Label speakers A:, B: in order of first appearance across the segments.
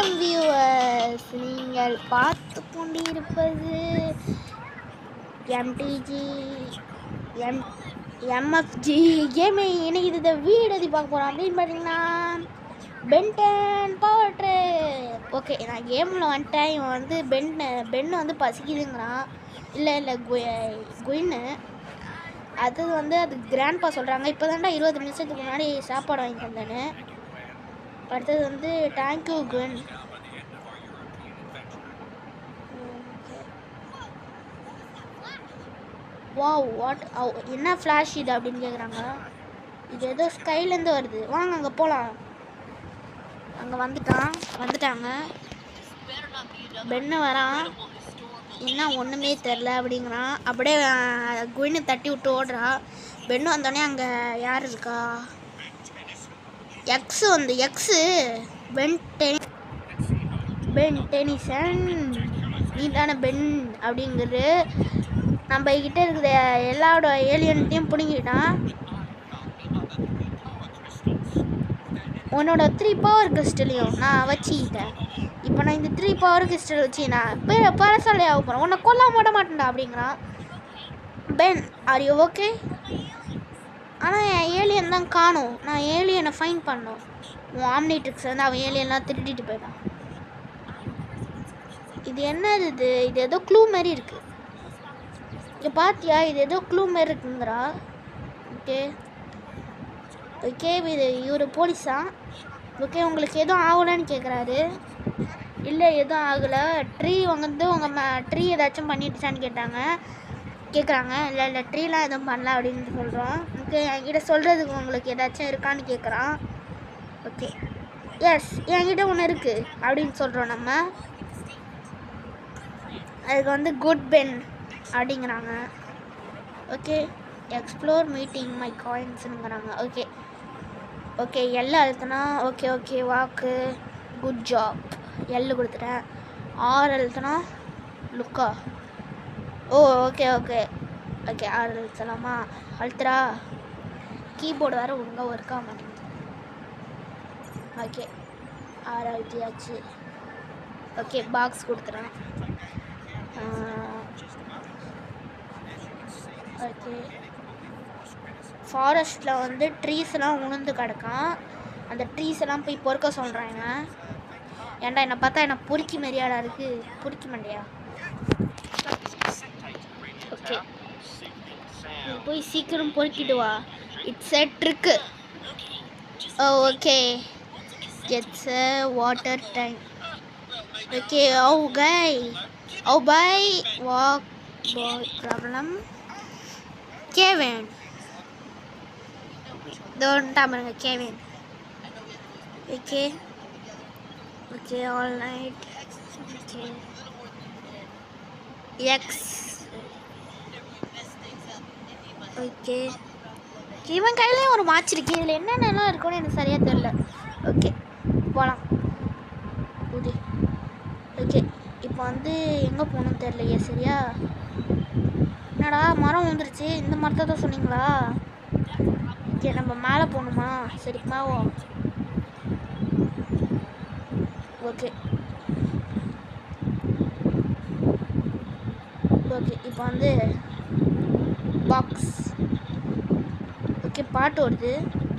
A: வணக்கம் வியூவர்ஸ், நீங்கள் பார்த்து கொண்டிருப்பது எம்டிஜி எம்எஃப்ஜி கேமிங். இன்னைக்கு இந்த வீடு எது பார்க்க போகிறோம் அப்படின்னு பார்த்தீங்கன்னா பென்டன் பவர் ட்ரிப். ஓகே, நான் கேமில் வந்துட்டேன். இவன் வந்து பென்னு வந்து பசிக்குதுங்கிறான். இல்லை குயின்னு அது வந்து அது கிராண்ட்பா சொல்கிறாங்க. இப்போ தான்டா 20 நிமிஷத்துக்கு முன்னாடி சாப்பாடு வாங்கி தந்தேன்னு. அடுத்தது வந்து தேங்க்யூ குயின். வாவ், வாட் என்ன ஃப்ளாஷ் இது அப்படின்னு கேட்குறாங்க. இது ஏதோ ஸ்கைலேருந்து வருது. வாங்க அங்கே போகலாம். அங்கே வந்துட்டாங்க. பென்னு வரான். என்ன ஒன்றுமே தெரில அப்படிங்கிறான். அப்படியே குயினை தட்டி விட்டு ஓடுறா. பென்னு வந்தோடனே அங்கே யார் இருக்கா? எக்ஸு பென் டெனிசன், நீ தானே பென் அப்படிங்கிறது. நம்ம கிட்ட இருக்கிற எல்லாரோட ஏலியன்ட்டையும் பிடிங்கிட்டான். உன்னோட 3 பவர் கிறிஸ்டலையும் நான் வச்சுக்கிட்டேன். இப்போ நான் இந்த 3 பவர் கிறிஸ்டல் வச்சு நான் பரசாலே ஆக போகிறேன். உன்னை கொல்லாம விட மாட்டேன்டா அப்படிங்கிறான். Ben, are you okay? ஆனால் என் ஏலியன் தான் காணும். நான் ஏலியனை ஃபைன் பண்ணோம். உன் ஆம்னிட்ரிக்ஸ் வந்து அவன் ஏலியன்லாம் திருட்டிட்டு போயிட்டான். இது என்னது? இது ஏதோ க்ளூ மாதிரி இருக்குது. இங்கே பார்த்தியா? இது ஏதோ க்ளூ மாதிரி இருக்குங்கிறா. ஓகே இது இவர் போலீஸா? ஓகே, உங்களுக்கு எதுவும் ஆகலைன்னு கேட்குறாரு. இல்லை எதுவும் ஆகலை. ட்ரீ வந்து உங்கள் ட்ரீ ஏதாச்சும் பண்ணிடுச்சான்னு கேட்குறாங்க. இல்லை ட்ரீலாம் எதுவும் பண்ணல அப்படின்னு சொல்கிறோம். ஓகே, என்கிட்ட சொல்கிறதுக்கு உங்களுக்கு ஏதாச்சும் இருக்கான்னு கேட்குறான். ஓகே, எஸ் என்கிட்ட ஒன்று இருக்குது அப்படின்னு சொல்கிறோம் நம்ம. அதுக்கு வந்து குட் பென் அப்படிங்கிறாங்க. ஓகே, எக்ஸ்ப்ளோர் மீட்டிங் மை காயின்ஸுங்கிறாங்க. ஓகே எல் அழுத்தினா okay walk good job. L கொடுத்துட்டேன். ஆர் அழுத்தினா லுக்கா. ஓகே ஆர் அழுத்தலாமா? அழுத்துறா. கீபோர்டு வேறு ஒழுங்காக ஒர்க் ஆக மாட்டேங்குது. ஓகே, ஆர் அழுத்தியாச்சு. ஓகே, பாக்ஸ் கொடுத்துறேன். ஓகே, ஃபாரஸ்ட்டில் வந்து ட்ரீஸ்லாம் உணர்ந்து கிடக்கான். அந்த ட்ரீஸ் எல்லாம் போய் பொறுக்க சொல்கிறாங்க. ஏன்டா என்னை பார்த்தா என்ன பொறுக்கி மாதிரியாடா இருக்குது? பொறுக்கி மாட்டியா? ஓகே, போய் சீக்கிரம் பொறுக்கிட்டு வா. It's a trick. Okay, it's a water tank. Okay, bye walk boy problem கேவன். பாருங்க கேவன். Okay all night. Okay X. Okay, இவன் கையிலையும் ஒரு வாட்ச் இருக்கு. இதில் என்னென்னலாம் இருக்குன்னு எனக்கு சரியாக தெரியல. ஓகே போகலாம். ஓகே, இப்போ வந்து எங்கே போகணும்னு தெரியலையே சரியா. என்னடா மரம் வந்துருச்சு? இந்த மரத்தை தான் சொன்னீங்களா? ஓகே, நம்ம மேலே போகணுமா? சரி மேவோம். ஓகே இப்போ வந்து பாக்ஸ். ஓகே, பாட்டு வருது.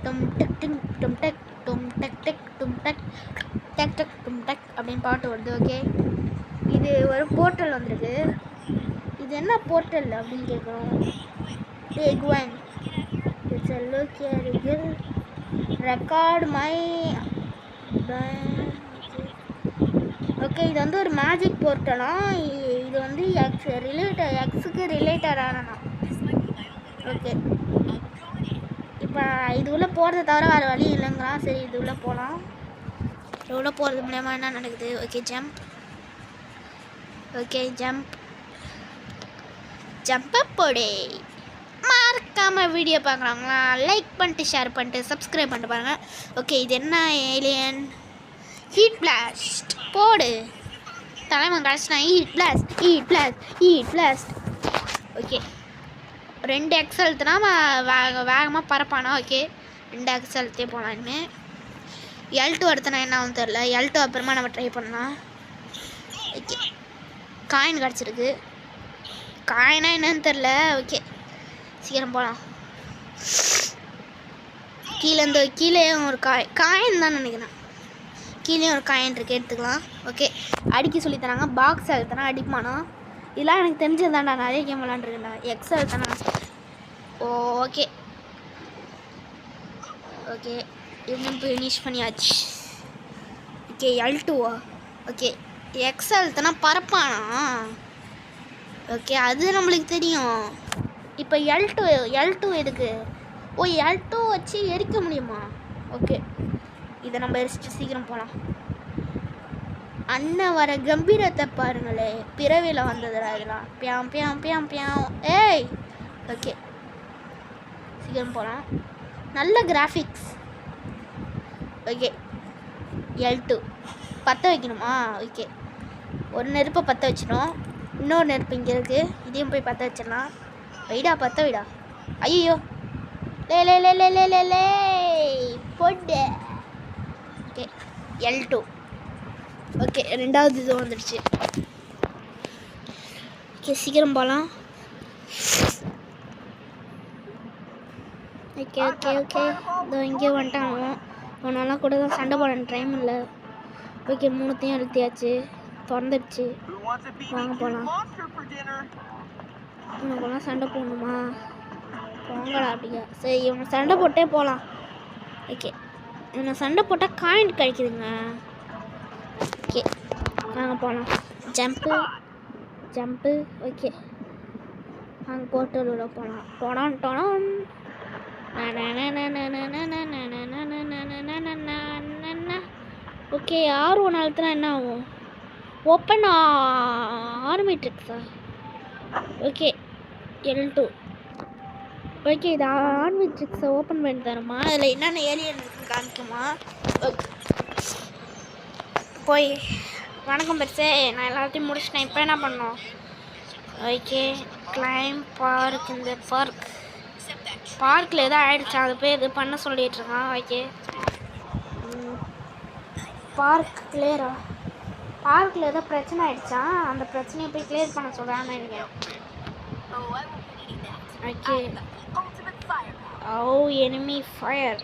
A: டும் டக் டிங் டும் டக் டும் டக் டக் டும் டக் டக் டக் டும் டக் அப்படின்னு பாட்டு வருது. ஓகே, இது ஒரு போர்ட்டல் வந்திருக்கு. இது என்ன போர்ட்டல் அப்படின்னு கேட்குறோம். குவன் it's a look here record my. Okay, இது வந்து ஒரு மேஜிக் போர்ட்டலாம். இது வந்து எக்ஸுக்கு ரிலேட்டடானா. ஓகே, இப்போ இது உள்ளே போகிறத தவிர வேறு வழி இல்லைங்கிறான். சரி, இது உள்ளே போகலாம். இது உள்ளே போகிறது மூலயமா என்ன நடக்குது? ஓகே ஜம்ப் போடு. மறக்காமல் வீடியோ பார்க்குறாங்களா? லைக் பண்ணிட்டு ஷேர் பண்ணிட்டு சப்ஸ்கிரைப் பண்ணிட்டு பாருங்கள். ஓகே, இது என்ன ஏலியன்? ஹீட் பிளாஸ்ட் போடு. தலைவன் கிடச்சினா ஹீட் பிளாஸ்ட். ஓகே, 2 எக்ஸ் அழுத்தினா வேகமாக பறப்பானா. ஓகே, 2 எக்ஸ் அழுத்தே போகலான்னு. L2 அடுத்து நான் என்ன ஆகும் தெரில. L2 அப்புறமா நம்ம ட்ரை பண்ணலாம். ஓகே காயின் கிடச்சிருக்கு. காயினா என்னன்னு தெரில. ஓகே சீக்கிரம் போகலாம். கீழேயும் ஒரு காயின் தான் நினைக்கிறேன். கீழேயும் ஒரு காயின் இருக்குது, எடுத்துக்கலாம். ஓகே அடிக்க சொல்லி தராங்க. பாக்ஸ் அழுத்தினா அடிப்பானா? இதெல்லாம் எனக்கு தெரிஞ்சதுதான்டா, நிறைய கேம் விளாண்டுருக்கேன்டா. எக்ஸ் அழுத்தினா ஓகே ஓகே இவங்க ஃபினிஷ் பண்ணியாச்சு. ஓகே L2வா? ஓகே எக்ஸ் அழுத்தினா பறப்பானா? ஓகே அது நம்மளுக்கு தெரியும். இப்போ L2 எதுக்கு? ஓ L2 வச்சு எரிக்க முடியுமா? ஓகே இதை நம்ம எரிச்சிட்டு சீக்கிரம் போகலாம். அண்ணன் வர கம்பீரத்தை பாருங்களே, பிறவியில் வந்ததுடா இதெல்லாம். பியாம் பியாம் பியாம் பியாம். ஏய் ஓகே சீக்கிரம் போகலாம். நல்ல கிராஃபிக்ஸ். ஓகே L2 பற்ற வைக்கணுமா? ஓகே ஒரு நெருப்பை பற்ற வச்சிடும். இன்னொரு நெருப்பு இங்கே இருக்குது, இதையும் போய் பற்ற வச்சிடலாம். வைடா பற்ற வைடா. ஐயோ லே போட்டு. ஓகே L2 ஓகே ரெண்டாவது இது வந்துடுச்சு. ஓகே சீக்கிரம் போகலாம். ஓகே ஓகே ஓகே இதோ இங்கே வந்துட்டாங்க. அவனாலாம் கூட தான் சண்டை போட டைம் இல்லை. ஓகே மூணுத்தையும் அழுத்தியாச்சு, திறந்துடுச்சு. வாங்க போகலாம். இவங்கெல்லாம் சண்டை போடணுமா? போங்கடா அப்படியா? சரி இவங்க சண்டை போட்டே போகலாம். ஓகே இவனை சண்டை போட்டால் காயின் கிடைக்குதுங்க. ஓகே வாங்க போகலாம். ஜம்ப்பு ஓகே வாங்க போர்ட்டல் போகலாம். டொனான் ஓகே R1 அழுத்தினா என்ன ஆகும்? ஓப்பன் ஆர்மி ட்ரிக்ஸா? ஓகே L2 ஓகே இது ஆர்மி ட்ரிக்ஸை ஓப்பன் பண்ணி தருமா? அதில் என்னென்ன ஏலியன் இருக்குன்னு காமிக்குமா? போய் வணக்கம் பெருசே, நான் எல்லாத்தையும் முடிச்சிட்டேன். இப்போ என்ன பண்ணோம்? Okay claim park. இந்த பார்க்கில் எதோ ஆகிடுச்சா, அது போய் இது பண்ண சொல்லிகிட்ருக்கான். ஓகே பார்க் கிளியரா? பார்க்கில் ஏதோ பிரச்சனை ஆகிடுச்சா, அந்த பிரச்சனையை போய் கிளியர் பண்ண சொல்கிறான்னு நினைக்கிறேன். Okay enemy fire.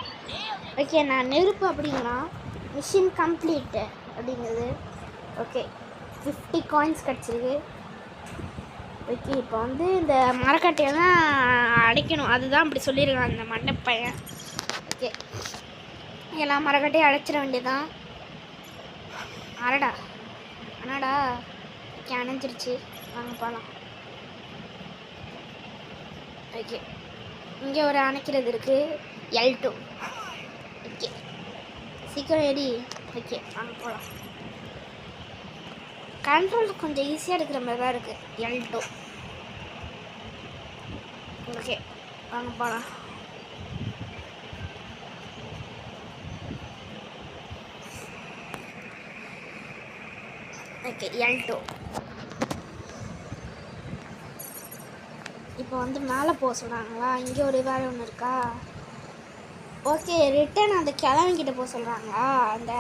A: ஓகே நான் நெருப்பு அப்படிங்களா? மிஷின் கம்ப்ளீட்டு அப்படிங்கிறது. ஓகே 50 காயின்ஸ் கிடச்சிருக்கு. ஓகே இப்போ வந்து இந்த மரக்கட்டையெல்லாம் அடைக்கணும், அதுதான் அப்படி சொல்லியிருக்கான் அந்த மண்டை பையன். ஓகே எல்லா மரக்கட்டையும் அடைச்சிட வேண்டியதான். அனடா ஓகே அணைஞ்சிருச்சு. வாங்க போகலாம். ஓகே இங்கே ஒரு அணைக்கிறது இருக்குது L2. ஓகே சீக்கிரம் எடி. ஓகே வாங்க போகலாம். கண்ட்ரோல் கொஞ்சம் ஈஸியாக இருக்கிற மாதிரி தான் இருக்குது L2. ஓகே வாங்க போகலாம். ஓகே L2 இப்போ வந்து மேலே போக சொல்கிறாங்களா? இங்கே ஒரு வேலை ஒன்று இருக்கா? ஓகே ரிட்டன் அந்த கிழவங்கிட்ட போக சொல்கிறாங்களா, அந்த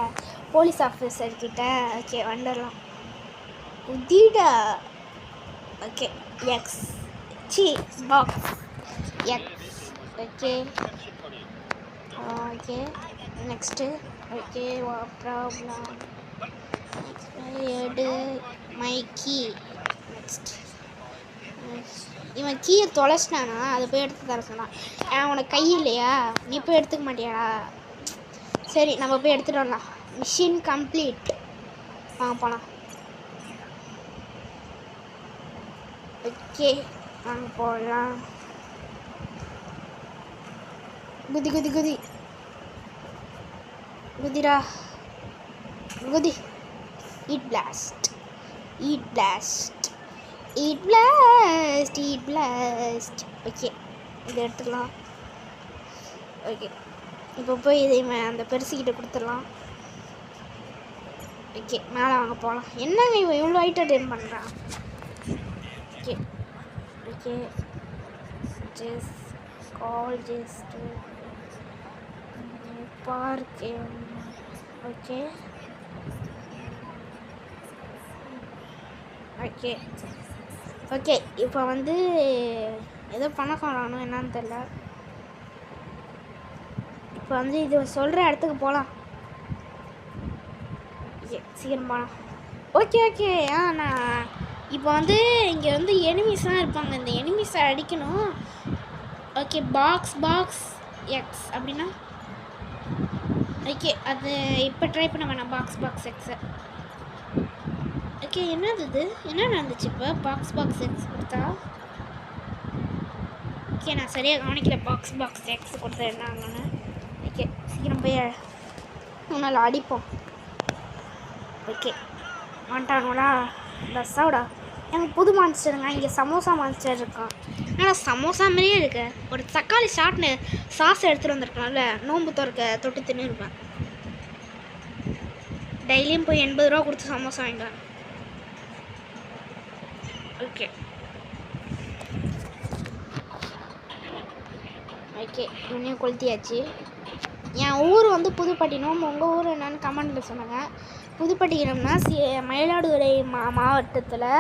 A: போலீஸ் ஆஃபீஸர்கிட்ட. ஓகே வந்துடலாம். உதிடா okay X box X. Okay okay next. Okay problem எடு மை கீ. நெக்ஸ்ட் இவன் கீயை தொலைச்சிட்டானா, அதை போய் எடுத்து தர சொன்னான். உனக்கு கை இல்லையா, நீ போய் எடுத்துக்க மாட்டியாடா? சரி நம்ம போய் எடுத்துகிட்டு வரலாம். Machine complete. வாங்க போகலாம். ஓகே வாங்க போகலாம். குதிரா குதி. Eat blast. ஓகே இதை எடுத்துக்கலாம். ஓகே இப்போ போய் இதை அந்த பெருசுக்கிட்ட கொடுத்துடலாம். ஓகே மேலே வாங்க போகலாம். என்னங்க இவன் இவ்வளோ ஐட்டம் டென் பண்ணுறான்? Okay just park okay okay okay இப்போ வந்து ஏதோ பண்ண சொன்னானோ என்னன்னு தெரியல. இப்போ வந்து இது சொல்கிற இடத்துக்கு போகலாம். ஓகே சீக்கிரம் போகலாம். ஓகே ஓகே நான் இப்போ வந்து இங்கே வந்து எனிமீஸ்லாம் இருப்பாங்க. இந்த எனிமீஸை அடிக்கணும். ஓகே பாக்ஸ் எக்ஸ் அப்படின்னா ஓகே அது இப்போ ட்ரை பண்ண வேணாம். பாக்ஸ் எக்ஸை ஓகே என்னது இது என்ன நடந்துச்சு இப்போ பாக்ஸ் எக்ஸ் கொடுத்தா? ஓகே நான் சரியாக கவனிக்கல. பாக்ஸ் எக்ஸ் கொடுத்தா என்ன ஆகணும்னு. ஓகே சீக்கிரம் போய் முன்னால் அடிப்போம். ஓகே வந்துட்டானுங்களா பஸ்ஸாவிடா? எனக்கு புது மான்ஸ்டருங்க. இங்கே சமோசா மான்ஸ்டர் இருக்கான். ஆனால் சமோசா மாதிரியே இருக்கு. ஒரு தக்காளி சாட்னு சாஸ் எடுத்துகிட்டு வந்திருக்கலாம்ல. நோம்பு தொட்டு தின்னு இருப்பேன். டெய்லியும் போய் 80 ரூபா கொடுத்து சமோசா வாங்கிடுவேன். ஓகே ஓகே இன்னும் கொளுத்தியாச்சு. என் ஊர் வந்து புதுப்பட்டினம். உங்கள் ஊர் என்னன்னு கமெண்டில் சொன்னாங்க. புதுப்பட்டினம்னா மயிலாடுதுறை மாவட்டத்தில்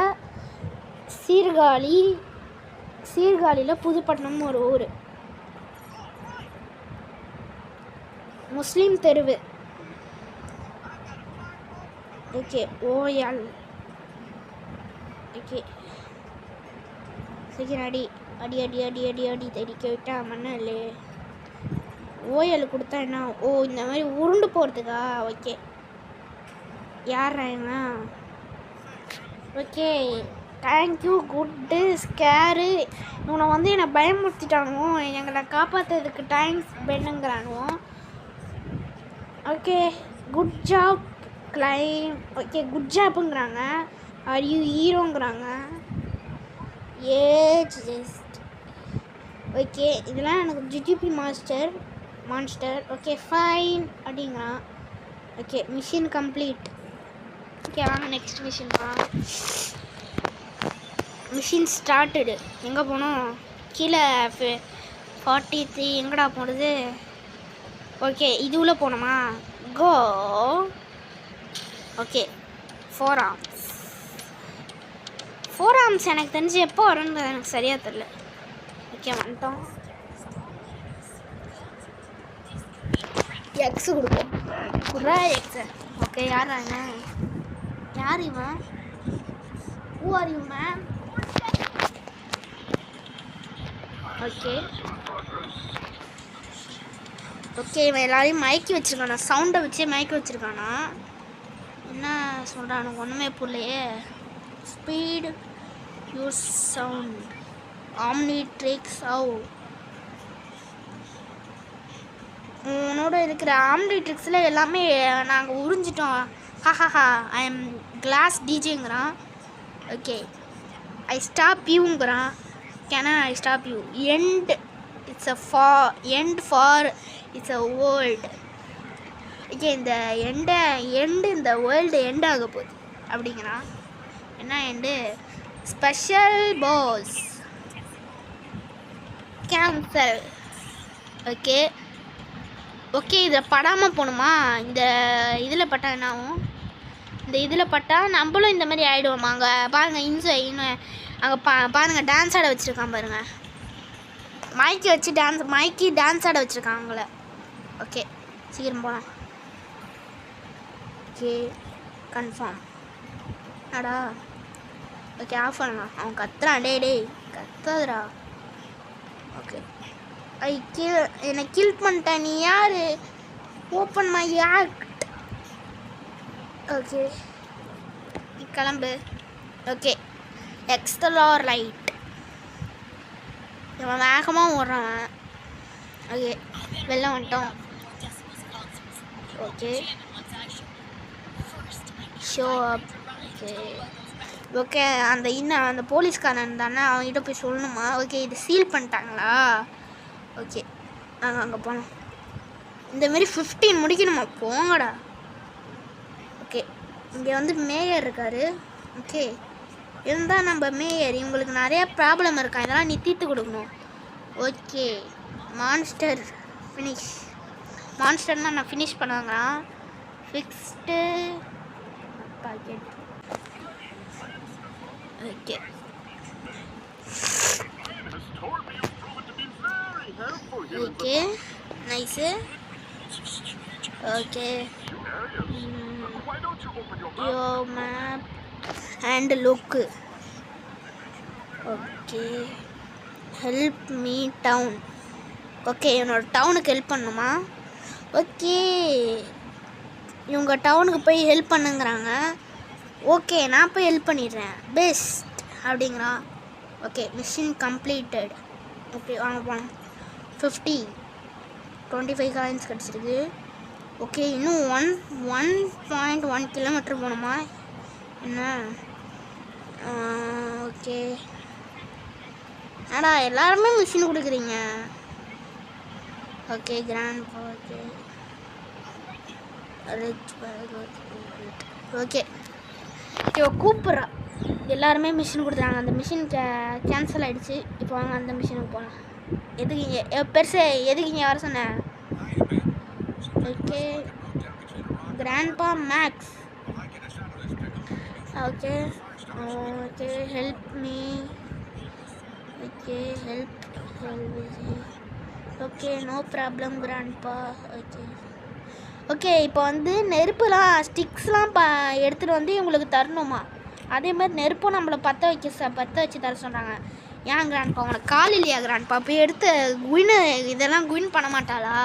A: சீர்காழியில் புதுப்பட்டினம்னு ஒரு ஊர். முஸ்லீம் தெருவு. ஓகே ஓயால் ஓகே சீக்கிரம் அடி அடி அடி அடி அடி அடி தெடிக்க விட்டா மண்ணல். ஓயல் கொடுத்தா என்ன? ஓ இந்த மாதிரி உருண்டு போகிறதுக்கா? ஓகே யார்றாங்க? Okay thank you good scare. இவனை வந்து என்னை பயமுறுத்திட்டானுவோ. எங்களை காப்பாற்றுறதுக்கு தேங்க்ஸ் பெண்ணுங்கிறானுவோ. Okay good job claim. Okay குட் ஜாப்புங்கிறாங்க. ஆர் யூ ஹீரோங்கிறாங்க. ஜஸ்ட் ஓகே இதெல்லாம் எனக்கு ஜிடிபி மான்ஸ்டர். ஓகே ஃபைன் அப்படிங்கிறான். Okay mission complete. ஓகே வாங்க நெக்ஸ்ட் மிஷின் போகலாம். Mission started. எங்கே போகணும்? கீழே 43 எங்கடா போடுது? ஓகே இது உள்ள போகணுமா? கோ. ஓகே 4 ஆர்ம்ஸ் எனக்கு தெரிஞ்சு எப்போ வரும்னு எனக்கு சரியாக தெரில. ஓகே வந்துட்டோம். எக்ஸு கொடுப்போம். எக்ஸு ஓகே யார் இவன்? Who are you man? Okay இவன் எல்லாரையும் மயக்கி வச்சுருக்கானா? சவுண்டை வச்சே மயக்கி வச்சுருக்கானா? என்ன சொல்கிறான்? ஒன்றுமே புரியலையே. Speed use sound Omnitrix. உன்னோட இருக்கிற ஆம்னிட்ரிக்ஸில் எல்லாமே நாங்கள் உறிஞ்சிட்டோம். ஹஹஹா ஐ எம் கிளாஸ் டிஜேங்கிறான். ஓகே ஐ ஸ்டாப் யூங்கிறான். Can I stop you? And it's for it's a world. Okay இந்த இந்த வேர்ல்டு எண்ட் ஆக போகுது அப்படிங்கிறான். என்ன end? Special pass cancel. Okay இதில் படாமல் போகணுமா? இந்த இதில் பட்டா என்ன ஆகும்? இந்த இதில் பட்டால் நம்மளும் இந்த மாதிரி ஆகிடுவோமா? அங்கே பாருங்கள் இன்னும் அங்கே பாருங்கள் டான்ஸ் ஆட வச்சுருக்கான் பாருங்கள். மைக்கி வச்சு டான்ஸ் ஆட வச்சுருக்கான் அவங்கள. ஓகே சீக்கிரம் போகலாம். ஓகே கன்ஃபார்ம் அடா. ஓகே ஆஃப் பண்ணலாம். அவன் கத்துறான். டேய் கத்தாதுடா. ஓகே என்னை கில் பண்ணிட்டேன். நீ யார்? Open my act. ஓகே கிளம்பு. ஓகே எக்ஸ்டலார் லைட். இவன் வேகமாக ஓடுறான். ஓகே வெளில வந்துட்டோம். Okay show up. ஓகே அந்த போலீஸ்காரன் தானே, அவங்ககிட்ட போய் சொல்லணுமா? ஓகே இது சீல் பண்ணிட்டாங்களா? ஓகே நாங்கள் அங்கே போனோம். இந்தமாரி 15 முடிக்கணுமா? போங்கடா. ஓகே இங்கே வந்து மேயர் இருக்கார். ஓகே இருந்தால் நம்ம மேயர் இவங்களுக்கு நிறையா ப்ராப்ளம் இருக்கா, இதெல்லாம் நீ தீர்த்து கொடுக்கணும். ஓகே மான்ஸ்டர்னால் நான் ஃபினிஷ் பண்ணுவாங்களாம். fixed packet. Okay. Okay, nice. Okay. Your map and look. Okay. Help me town. Okay, என்னோட டவுனுக்கு ஹெல்ப் பண்ணணுமா? ஓகே, இவங்க டவுனுக்கு போய் ஹெல்ப் பண்ணுங்கிறாங்க. ஓகே, நான் போய் ஹெல்ப் பண்ணிடுறேன். பெஸ்ட் அப்படிங்கிறான். Okay, machine completed. ஓகே, வாங்க போகலாம். 25 காயின்ஸ் கிடச்சிருக்கு. ஓகே, இன்னும் 1.1 கிலோமீட்டர் போகணுமா என்ன? ஓகே, ஏடா எல்லாருமே மிஷின் கொடுக்குறீங்க. Okay, grand. ஓகே, ஓகே, இவ கூப்பிட்றா. எல்லாருமே மிஷின் கொடுத்துறாங்க. அந்த மிஷின் கேன்சல் ஆகிடுச்சு. இப்போ வாங்க அந்த மிஷினுக்கு போகலாம். எதுக்கு இங்கே பெருசு, எதுக்கு இங்கே வர சொன்னேன்? Okay, grandpa Max. Okay okay, help me. Okay, help. Okay, no problem grandpa. Okay okay, இப்போ வந்து நெருப்புலாம் ஸ்டிக்ஸ்லாம் எடுத்துகிட்டு வந்து இவங்களுக்கு தரணுமா? அதே மாதிரி நெருப்பும் நம்மளை பற்ற வச்சு தர சொல்கிறாங்க. ஏன் கிராண்ட்பா, உனக்கு கால் இல்லையா கிராண்ட்பா? போய் எடுத்து இதெல்லாம் குயின் பண்ண மாட்டாளா?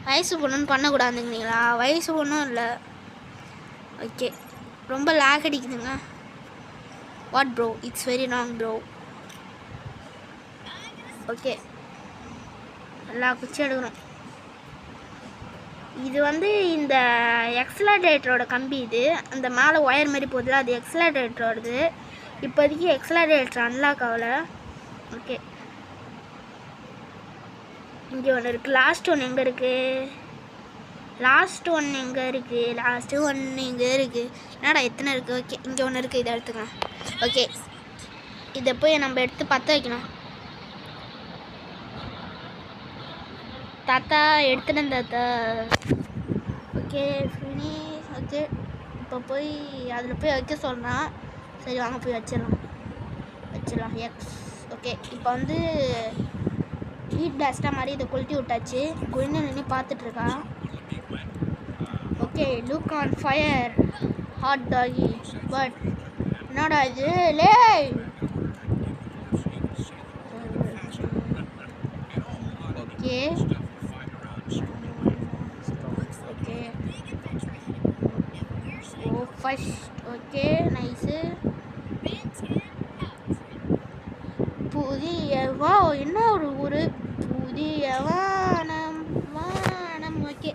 A: வயசு பொண்ணுன்னு பண்ணக்கூடாதுங்களா? வயசு ஒன்றும் இல்லை. ஓகே, ரொம்ப லேக் அடிக்குதுங்க. What bro, it's very wrong bro. Okay, எல்லா குச்சி எடுக்கிறோம். இது வந்து இந்த எக்ஸலரேட்டரோட கம்பி. இது அந்த மேலே ஒயர் மாதிரி போகுதுல, அது எக்ஸலரேட்டரோடது. இப்போதைக்கு எக்ஸலரேட்டர் அன்லாக் ஆகலை. ஓகே, இங்கே ஒன்று இருக்குது. லாஸ்ட் ஒன்று எங்கே இருக்குது? லாஸ்ட் ஒன்று இங்கே இருக்குது. என்னடா எத்தனை இருக்குது? ஓகே, இங்கே ஒன்று இருக்குது. இதை எடுத்துக்கலாம். ஓகே, இதை போய் நம்ம எடுத்து பற்ற வைக்கணும். தாத்தா எடுத்துட்டேன் தாத்தா. Okay, finish. ஓகே, இப்போ போய் அதில் போய் வைக்க சொல்கிறான். சரி, வாங்க போய் வச்சிடலாம். எக்ஸ். ஓகே, இப்போ வந்து ஹீட் பிளாஸ்டாக மாதிரி இதை கொளுத்தி விட்டாச்சு. குயின்னு நின்று பார்த்துட்ருக்கா. Okay, look on fire hot doggy. But என்னடா இது? லே ஓகே ஃபர்ஸ்ட். Okay, nice. புதிய வா, என்ன ஒரு ஊர்? புதிய வானம். ஓகே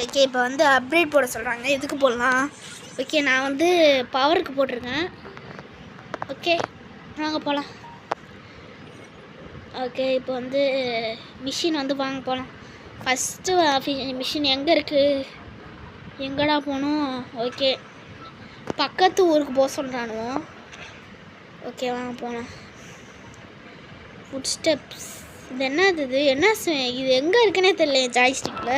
A: ஓகே, இப்போ வந்து அப்கிரேட் போட சொல்கிறாங்க. எதுக்கு போடலாம்? ஓகே, நான் வந்து பவருக்கு போட்டிருக்கேன். ஓகே, வாங்க போகலாம். ஓகே, இப்போ வந்து மிஷின் வந்து வாங்க போகலாம். ஃபஸ்ட்டு மிஷின் எங்கே இருக்குது? எங்கடா போகணும்? ஓகே, பக்கத்து ஊருக்கு போக சொல்கிறானுவோ. ஓகே, வாங்க போகலாம். Food steps. இது என்னது? இது எங்கே இருக்குன்னே தெரியல ஜாய்ஸ்டிக்கில்.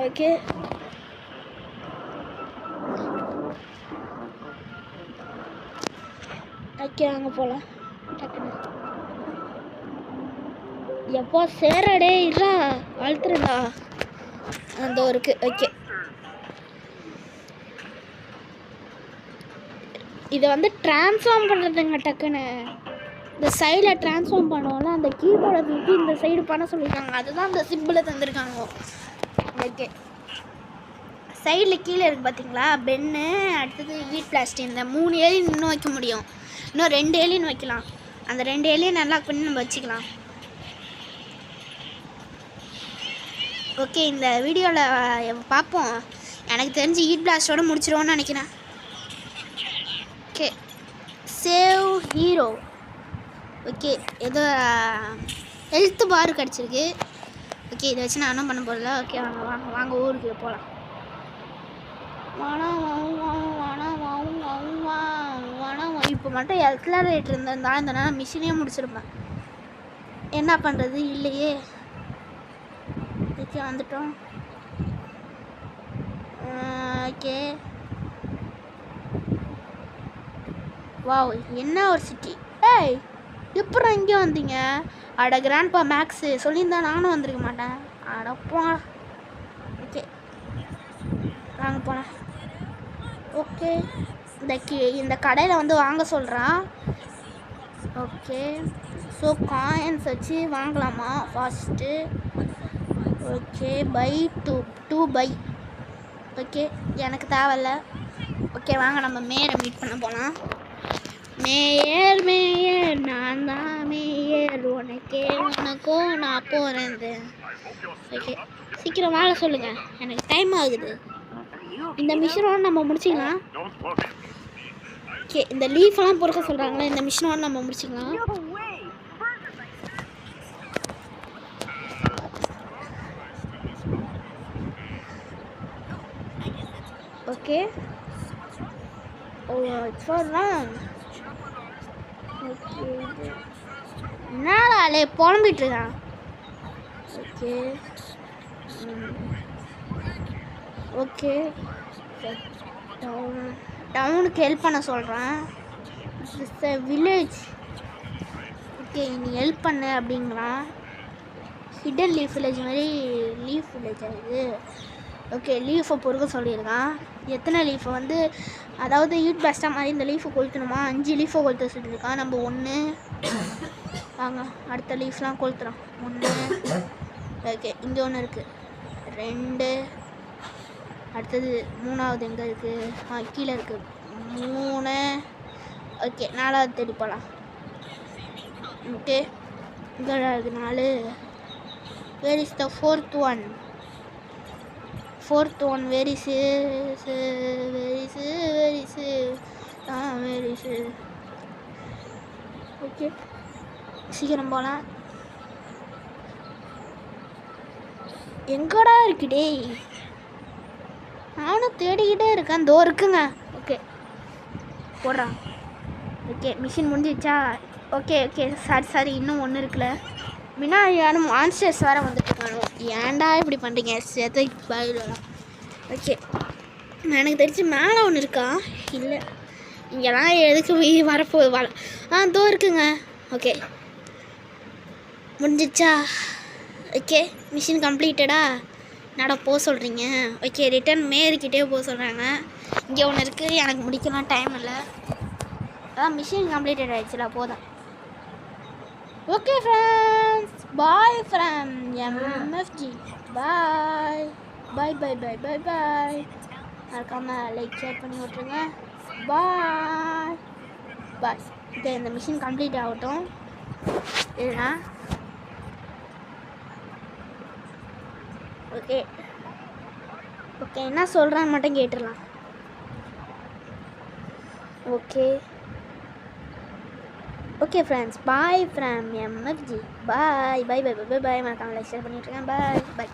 A: ஓகே, ஓகே, வாங்க போகலாம். டக்குன்னு எப்போ சேரடே இல்லா அழுத்துறா அந்த இருக்கு. ஓகே, இதை வந்து ட்ரான்ஸ்ஃபார்ம் பண்ணுறதுங்க. டக்குன்னு இந்த சைடில் ட்ரான்ஸ்ஃபார்ம் பண்ணுவோம்ல, அந்த கீபோர்டை தூக்கி இந்த சைடு பண்ண சொல்லியிருக்காங்க. அதுதான் அந்த சிம்பிளை தந்திருக்காங்க. ஓகே, சைடில் கீழே இருக்குது பார்த்தீங்களா? பென்னு, அடுத்தது ஹீட் பிளாஸ்டிக். இந்த 3 ஏலியன் இன்னும் வைக்க முடியும். இன்னும் 2 ஏலியன் வைக்கலாம். அந்த 2 ஏலியன் நல்லா பண்ணி நம்ம வச்சுக்கலாம். ஓகே, இந்த வீடியோவில் பார்ப்போம். எனக்கு தெரிஞ்சு ஹீட் பிளாஸ்டோட முடிச்சிடுவோன்னு நினைக்கிறேன். Okay, save hero. ஓகே, ஏதோ ஹெல்த் பார் கிடச்சிருக்கு. ஓகே, இதை வச்சு நான் ஒன்றும் பண்ண போகிறதில்ல. ஓகே, வாங்க ஊருக்கு போகலாம். இப்போ மட்டும் எக்ஸலரேட்டர் இருந்திருந்தா இந்த நேரம் மிஷினே முடிச்சிருப்பேன். என்ன பண்ணுறது? இல்லையே. ஓகே வந்துட்டோம். ஓகே வாவ் என்ன ஒரு சிட்டி. ஏய் எப்பறம் இங்கே வந்தீங்க? அட கிராண்ட்பா மேக்ஸு சொல்லியிருந்தா நானும் வந்திருக்க மாட்டேன். அடப்பா. ஓகே வாங்க போனேன். ஓகே இந்த கடையில் வந்து வாங்க சொல்கிறான். ஓகே ஸோ காயின்ஸ் வச்சு வாங்கலாமா first? Okay buy to buy. Okay எனக்கு தேவையில்ல. ஓகே வாங்க நம்ம மேயரை மீட் பண்ண போகலாம். மேயர் மேயர் நான் தான் மேயர், உனக்கே உனக்கும் நான் போகிறேன். ஓகே சீக்கிரம் வாழ சொல்லுங்கள், எனக்கு டைம் ஆகுது. இந்த மிஷினோட நம்ம முடிச்சிக்கலாம். ஓகே இந்த லீஃபெல்லாம் பொறுக்க சொல்கிறாங்களே, இந்த மிஷினோட நம்ம முடிச்சிக்கலாம். Okay oh it's for wrong. Okay என்னடா புலம்பிட்டு இருக்கான். ஓகே ஓகே டவுனுக்கு ஹெல்ப் பண்ண சொல்கிறேன். It's a village. ஓகே நீ ஹெல்ப் பண்ணு அப்படிங்கிறான். ஹிடன் லீஃப் வில்லேஜ் மாதிரி லீஃப் வில்லேஜ் ஆகுது. ஓகே லீஃபை பொறுக்க சொல்லியிருக்கான். எத்தனை லீஃபை வந்து அதாவது யூட் பெஸ்ட்டாக மாதிரி இந்த லீஃபை கொளுத்தணுமா? 5 லீஃபை கொளுத்த சொல்லியிருக்கான். நம்ம 1 வாங்க அடுத்த லீஃப்லாம் கொளுத்துறோம். 1 ஓகே இங்கே ஒன்று இருக்குது. 2 அடுத்தது 3வது எங்கே இருக்குது? கீழே இருக்குது. 3 ஓகே 4வது தேடி போகலாம். ஓகே இங்கே இருக்குது 4. Where is the 4th one? 4th one where is okay சீக்கிரம் போகலாம். எங்கடா இருக்குடே? நானும் தேடிக்கிட்டே இருக்கேன். தோ இருக்குங்க. ஓகே போடுறான். ஓகே மிஷின் முடிஞ்சிச்சா? ஓகே ஓகே சாரி இன்னும் 1 இருக்குல்ல. முன்னாடி யாரும் மான்ஸ்டர்ஸ் வேறு வந்துட்டுருக்கானோ. ஏன்டா இப்படி பண்ணுறீங்க? சேர்த்து பாயிடலாம். ஓகே எனக்கு தெரிஞ்சு மேலே ஒன்று இருக்கா? இல்லை இங்கெல்லாம் எதுக்கு வரப்போகுது வாழ. தோ இருக்குங்க. ஓகே முடிஞ்சிச்சா? ஓகே மிஷின் கம்ப்ளீட்டடா. என்னடா போக சொல்கிறீங்க? ஓகே ரிட்டன் மேயர்கிட்டே போக சொல்கிறாங்க. இங்கே ஒன்று இருக்குது, எனக்கு முடிக்கலாம் டைம் இல்லை. அதான் மிஷின் கம்ப்ளீட்டட் ஆகிடுச்சுல போதும். Okay friends bye from MFG. Bye bye bye bye bye bye. மறக்காமல் லைக் ஷேர் பண்ணி விட்ருங்க. Bye bye. ஓகே இந்த மிஷின் கம்ப்ளீட் ஆகட்டும். இல்லைனா ஓகே ஓகே என்ன சொல்கிறேன்னு மட்டும் கேட்டுடலாம். Okay okay friends bye from MFG. Bye bye bye bye bye. மறக்காமல் லைக் ஷேர் பண்ணிட்டுருக்கேன். பாய் பாய்.